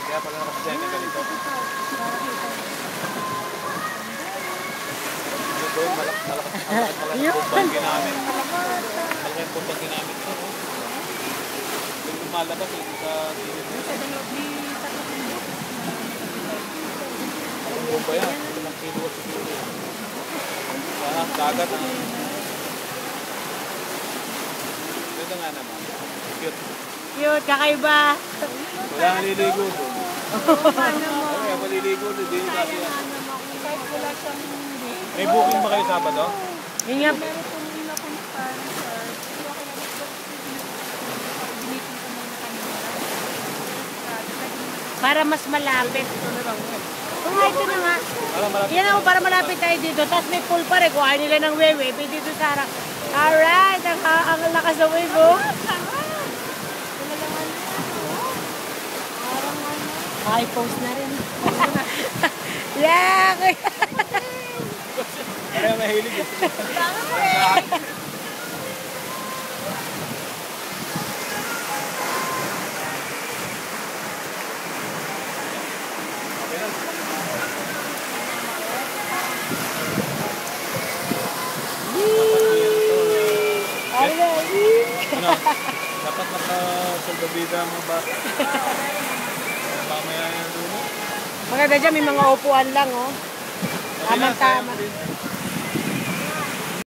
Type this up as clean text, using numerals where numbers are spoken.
Kaya pala nakadesign na ganito. Doon, malaking bumbang ginamit. Malaking bumbang ginamit ito. Yung lumalabas sa gilid mo. Ang bomba yan. Ilang kilo at kilo. Kaya kagat ang... Ganda nga naman. Cute. Cute, kakaiba. Wala naliligo doon. Kaya maliligo doon. Hindi nyo kasi yan. May booking ba kayo Sabado? Yun nga. Para mas malapit. Ito na nga. Yan ako para malapit tayo dito. Tapos may pool pa rin. Kuhain nila ng wave. Dito sa harap. Alright. Ang lakas ng wave oh. Ay, post na rin. Yeah! Kaya mahilig ito. Ano? Dapat nakasalbabida mo ba? Mamaya yan doon. Maganda dyan, may mga upuan lang oh. Tama-tama.